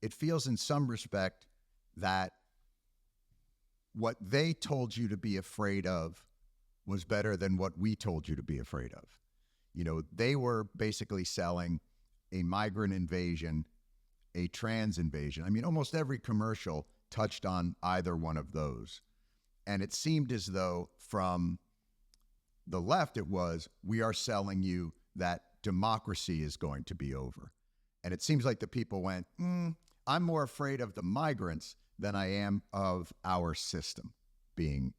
it feels in some respect that what they told you to be afraid of was better than what we told you to be afraid of. You know, they were basically selling a migrant invasion, a trans invasion. I mean, almost every commercial touched on either one of those. And it seemed as though from the left, it was, we are selling you that democracy is going to be over. And it seems like the people went, I'm more afraid of the migrants than I am of our system being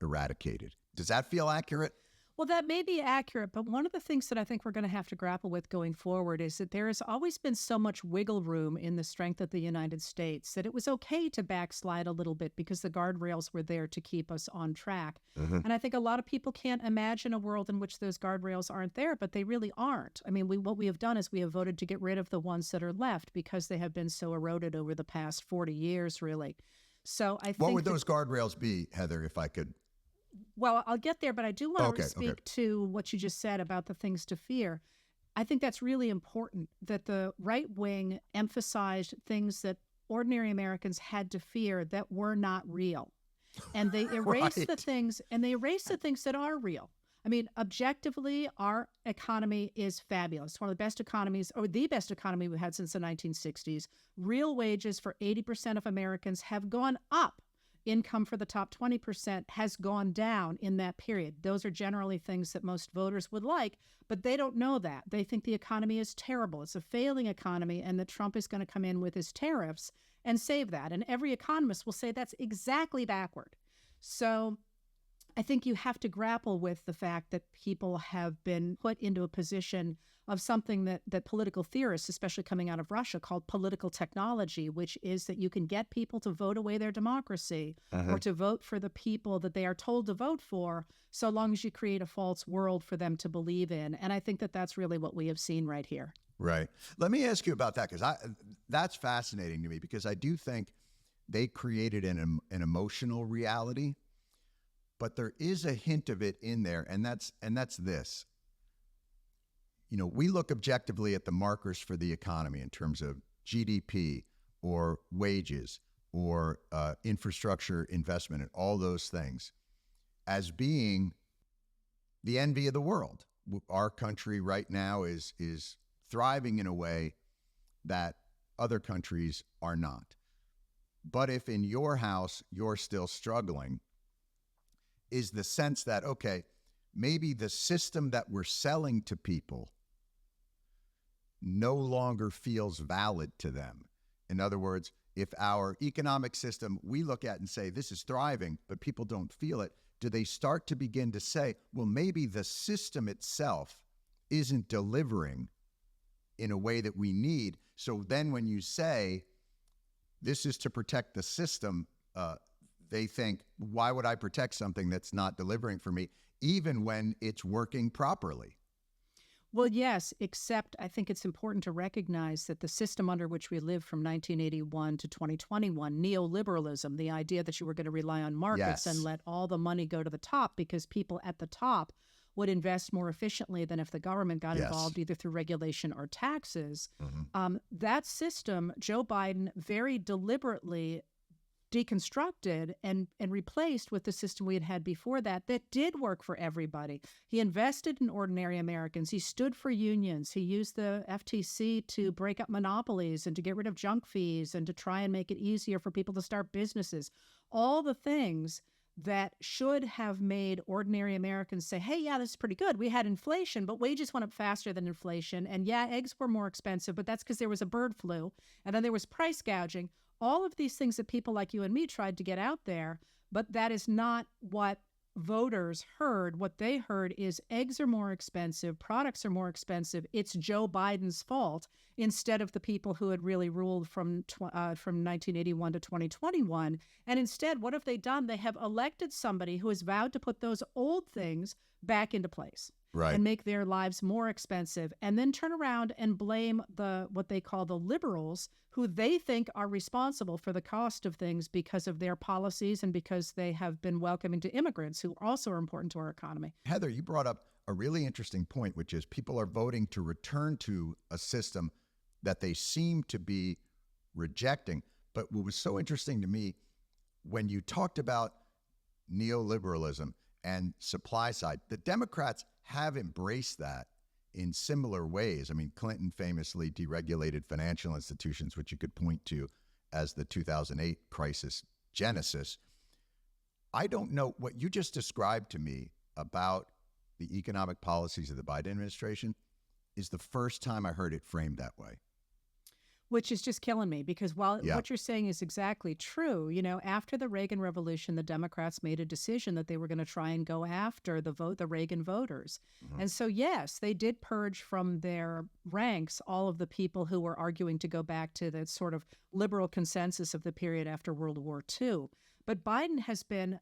eradicated. Does that feel accurate? Well, that may be accurate, but one of the things that I think we're going to have to grapple with going forward is that there has always been so much wiggle room in the strength of the United States that it was okay to backslide a little bit because the guardrails were there to keep us on track. And I think a lot of people can't imagine a world in which those guardrails aren't there, but they really aren't. I mean, what we have done is we have voted to get rid of the ones that are left because they have been so eroded over the past 40 years, really. So I think what would those guardrails be, Heather, if I could? Well, I'll get there, but I do want to speak to what you just said about the things to fear. I think that's really important, that the right wing emphasized things that ordinary Americans had to fear that were not real. And they erased the things, and they erased the things that are real. I mean, objectively, our economy is fabulous. It's one of the best economies, or the best economy we've had since the 1960s. Real wages for 80% of Americans have gone up. Income for the top 20% has gone down in that period. Those are generally things that most voters would like, but they don't know that. They think the economy is terrible. It's a failing economy, and that Trump is going to come in with his tariffs and save that. And every economist will say that's exactly backward. So I think you have to grapple with the fact that people have been put into a position of something that political theorists, especially coming out of Russia, called political technology, which is that you can get people to vote away their democracy or to vote for the people that they are told to vote for, so long as you create a false world for them to believe in. And I think that that's really what we have seen right here. Right. Let me ask you about that, because that's fascinating to me, because I do think they created an emotional reality. But there is a hint of it in there, and that's this. You know, we look objectively at the markers for the economy in terms of GDP or wages or infrastructure investment and all those things as being the envy of the world. Our country right now is thriving in a way that other countries are not. But if in your house you're still struggling, is the sense that, okay, maybe the system that we're selling to people no longer feels valid to them. In other words, if our economic system we look at and say, this is thriving, but people don't feel it, do they start to begin to say, well, maybe the system itself isn't delivering in a way that we need? So then when you say, this is to protect the system, they think, why would I protect something that's not delivering for me, even when it's working properly? Well, yes, except I think it's important to recognize that the system under which we lived from 1981 to 2021, neoliberalism, the idea that you were going to rely on markets and let all the money go to the top because people at the top would invest more efficiently than if the government got involved either through regulation or taxes. That system, Joe Biden very deliberately deconstructed and replaced with the system we had had before that did work for everybody. He invested in ordinary Americans. He stood for unions. He used the FTC to break up monopolies and to get rid of junk fees and to try and make it easier for people to start businesses. All the things that should have made ordinary Americans say, hey, yeah, this is pretty good. We had inflation, but wages went up faster than inflation. And yeah, eggs were more expensive, but that's because there was a bird flu. And then there was price gouging. All of these things that people like you and me tried to get out there, but that is not what voters heard. What they heard is eggs are more expensive, products are more expensive. It's Joe Biden's fault, instead of the people who had really ruled from 1981 to 2021. And instead, what have they done? They have elected somebody who has vowed to put those old things back into place. And make their lives more expensive, and then turn around and blame what they call the liberals, who they think are responsible for the cost of things because of their policies and because they have been welcoming to immigrants who also are important to our economy. Heather, you brought up a really interesting point, which is people are voting to return to a system that they seem to be rejecting. But what was so interesting to me, when you talked about neoliberalism and supply side, the Democrats have embraced that in similar ways. I mean, Clinton famously deregulated financial institutions, which you could point to as the 2008 crisis genesis. I don't know what you just described to me about the economic policies of the Biden administration is the first time I heard it framed that way. Which is just killing me, because while what you're saying is exactly true, after the Reagan Revolution, the Democrats made a decision that they were going to try and go after the Reagan voters. Mm-hmm. And so, yes, they did purge from their ranks all of the people who were arguing to go back to the sort of liberal consensus of the period after World War II. But Biden has been,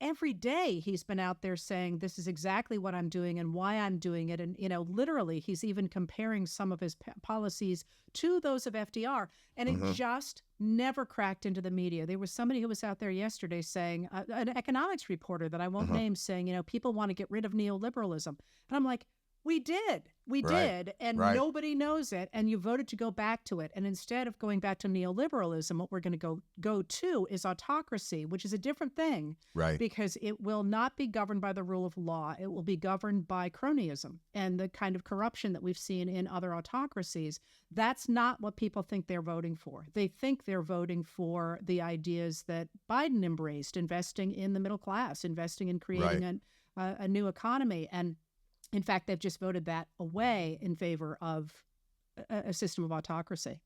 every day he's been out there saying, this is exactly what I'm doing and why I'm doing it. And, literally, he's even comparing some of his policies to those of FDR. And it just never cracked into the media. There was somebody who was out there yesterday saying, an economics reporter that I won't name, saying, people want to get rid of neoliberalism. And I'm like, we did. We did. And nobody knows it. And you voted to go back to it. And instead of going back to neoliberalism, what we're going to go to is autocracy, which is a different thing. Right. Because it will not be governed by the rule of law. It will be governed by cronyism and the kind of corruption that we've seen in other autocracies. That's not what people think they're voting for. They think they're voting for the ideas that Biden embraced, investing in the middle class, investing in creating a new economy. And in fact, they've just voted that away in favor of a system of autocracy.